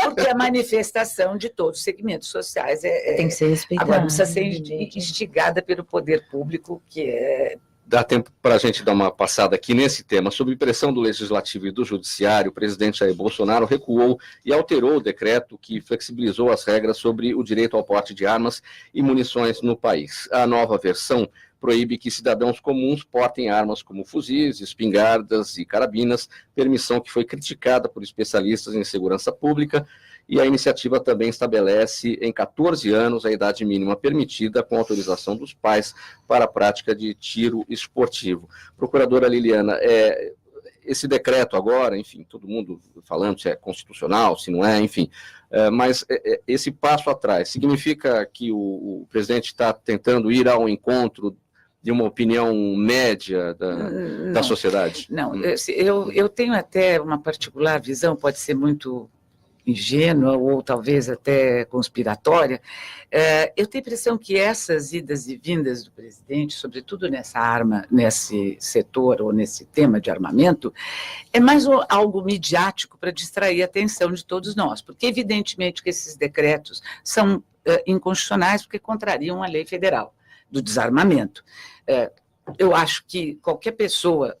porque a manifestação de todos os segmentos sociais tem que ser respeitada. Agora precisa ser instigada pelo poder público, que é... Dá tempo para a gente dar uma passada aqui nesse tema. Sob pressão do Legislativo e do Judiciário, o presidente Jair Bolsonaro recuou e alterou o decreto que flexibilizou as regras sobre o direito ao porte de armas e munições no país. A nova versão proíbe que cidadãos comuns portem armas como fuzis, espingardas e carabinas, permissão que foi criticada por especialistas em segurança pública, e a iniciativa também estabelece em 14 anos a idade mínima permitida com autorização dos pais para a prática de tiro esportivo. Procuradora Liliana, esse decreto agora, enfim, todo mundo falando se é constitucional, se não é, enfim, mas esse passo atrás significa que o presidente está tentando ir ao encontro de uma opinião média da sociedade? Não, eu tenho até uma particular visão, pode ser muito ingênua ou talvez até conspiratória. Eu tenho a impressão que essas idas e vindas do presidente, sobretudo nesse setor ou nesse tema de armamento, é mais algo midiático para distrair a atenção de todos nós, porque evidentemente que esses decretos são inconstitucionais porque contrariam a lei federal do desarmamento. Eu acho que qualquer pessoa,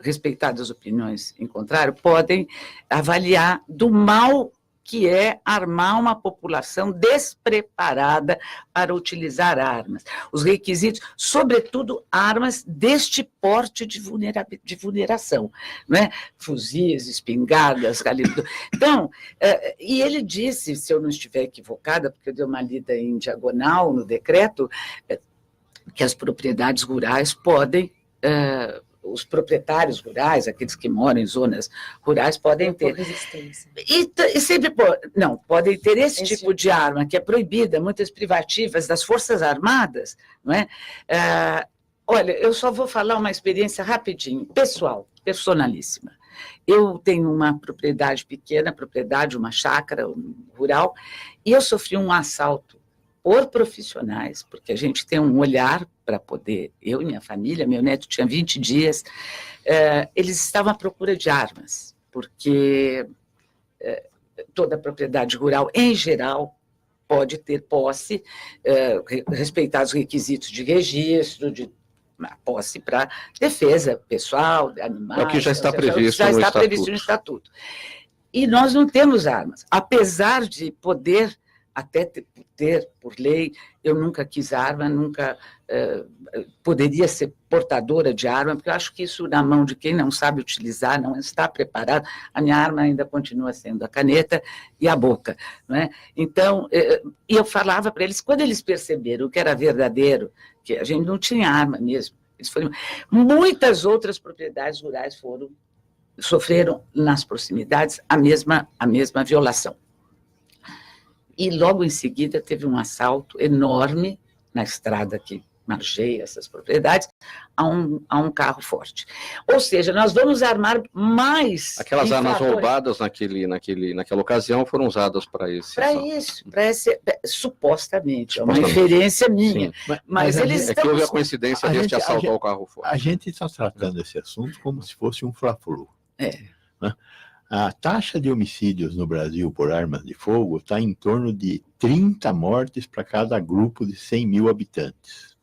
respeitadas as opiniões em contrário, podem avaliar do mal que é armar uma população despreparada para utilizar armas. Os requisitos, sobretudo armas deste porte de vulneração, né? Fuzis, espingardas, calibre... Então, e ele disse, se eu não estiver equivocada, porque eu dei uma lida em diagonal no decreto, que as propriedades rurais podem... os proprietários rurais, aqueles que moram em zonas rurais, podem ter. E sempre podem ter esse tipo de arma, que é proibida, muitas privativas das Forças Armadas, não é? Olha, eu só vou falar uma experiência rapidinho, personalíssima. Eu tenho uma propriedade pequena, uma chácara rural, e eu sofri um assalto por profissionais, porque a gente tem um olhar para poder, eu e minha família, meu neto tinha 20 dias, eles estavam à procura de armas, porque toda a propriedade rural, em geral, pode ter posse, respeitar os requisitos de registro, de posse para defesa pessoal, de animais. É o que já está previsto já no está estatuto. previsto no estatuto. E nós não temos armas, apesar de poder até ter por lei. Eu nunca quis arma, nunca poderia ser portadora de arma, porque eu acho que isso na mão de quem não sabe utilizar, não está preparado. A minha arma ainda continua sendo a caneta e a boca, não é? Então, e eu falava para eles, quando eles perceberam que era verdadeiro, que a gente não tinha arma mesmo, muitas outras propriedades rurais sofreram nas proximidades a mesma violação. E logo em seguida teve um assalto enorme na estrada que margeia essas propriedades a um carro forte. Ou seja, nós vamos armar mais... Aquelas armas roubadas naquela ocasião foram usadas para esse... Supostamente, é uma inferência minha. Mas eles que houve a coincidência deste assalto ao carro forte. A gente está tratando esse assunto como se fosse um fla-flu. Né? A taxa de homicídios no Brasil por armas de fogo está em torno de 30 mortes para cada grupo de 100 mil habitantes.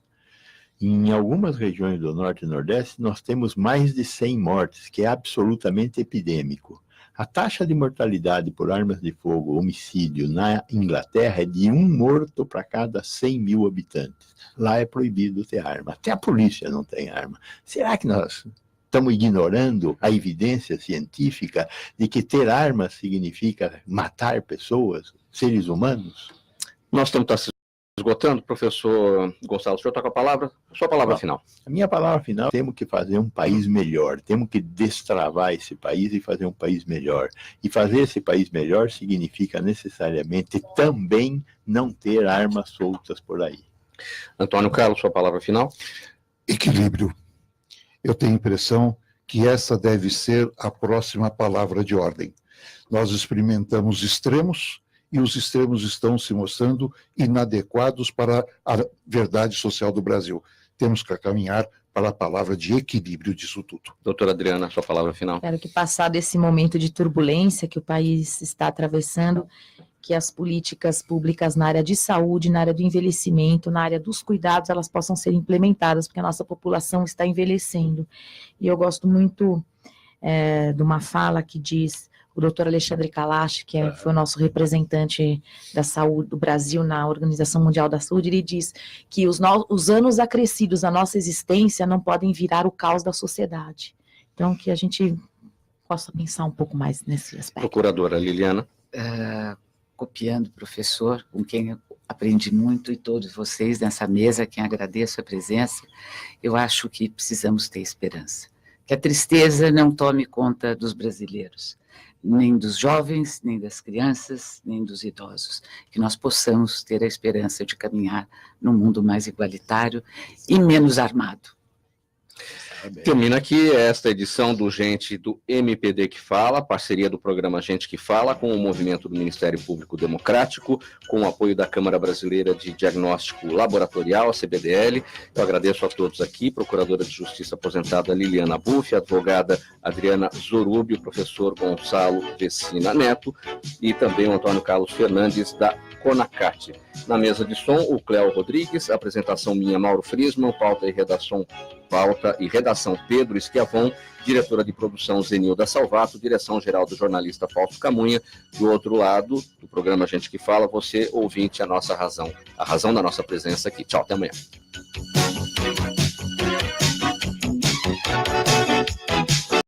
Em algumas regiões do Norte e Nordeste, nós temos mais de 100 mortes, que é absolutamente epidêmico. A taxa de mortalidade por armas de fogo, homicídio, na Inglaterra é de 1 morto para cada 100 mil habitantes. Lá é proibido ter arma. Até a polícia não tem arma. Será que nós estamos ignorando a evidência científica de que ter armas significa matar pessoas, seres humanos? Nós estamos se esgotando. Professor Gonçalo, o senhor está com a palavra? Sua palavra final. A minha palavra final: temos que fazer um país melhor, temos que destravar esse país e fazer um país melhor. E fazer esse país melhor significa necessariamente também não ter armas soltas por aí. Antônio Carlos, sua palavra final. Equilíbrio. Eu tenho a impressão que essa deve ser a próxima palavra de ordem. Nós experimentamos extremos e os extremos estão se mostrando inadequados para a verdade social do Brasil. Temos que caminhar para a palavra de equilíbrio disso tudo. Doutora Adriana, sua palavra final. Espero que, passado esse momento de turbulência que o país está atravessando, que as políticas públicas na área de saúde, na área do envelhecimento, na área dos cuidados, elas possam ser implementadas, porque a nossa população está envelhecendo. E eu gosto muito de uma fala que diz o doutor Alexandre Kalash, que foi o nosso representante da saúde do Brasil na Organização Mundial da Saúde. Ele diz que os anos acrescidos da nossa existência não podem virar o caos da sociedade. Então, que a gente possa pensar um pouco mais nesse aspecto. Procuradora Liliana. Copiando o professor, com quem eu aprendi muito, e todos vocês nessa mesa, quem agradeço a presença, eu acho que precisamos ter esperança. Que a tristeza não tome conta dos brasileiros, nem dos jovens, nem das crianças, nem dos idosos. Que nós possamos ter a esperança de caminhar num mundo mais igualitário e menos armado. Termina aqui esta edição do Gente do MPD que Fala, parceria do programa Gente que Fala, com o movimento do Ministério Público Democrático, com o apoio da Câmara Brasileira de Diagnóstico Laboratorial, a CBDL. Eu agradeço a todos aqui, Procuradora de Justiça aposentada Liliana Buff, advogada Adriana Zorubi, o professor Gonçalo Vecina Neto e também o Antônio Carlos Fernandes, da CONACAT. Na mesa de som, o Cléo Rodrigues, apresentação minha, Mauro Friesman, pauta e redação Pedro Esquiavon, diretora de produção Zenilda Salvato, direção-geral do jornalista Fausto Camunha. Do outro lado do programa Gente que Fala, você, ouvinte, a nossa razão, a razão da nossa presença aqui. Tchau, até amanhã.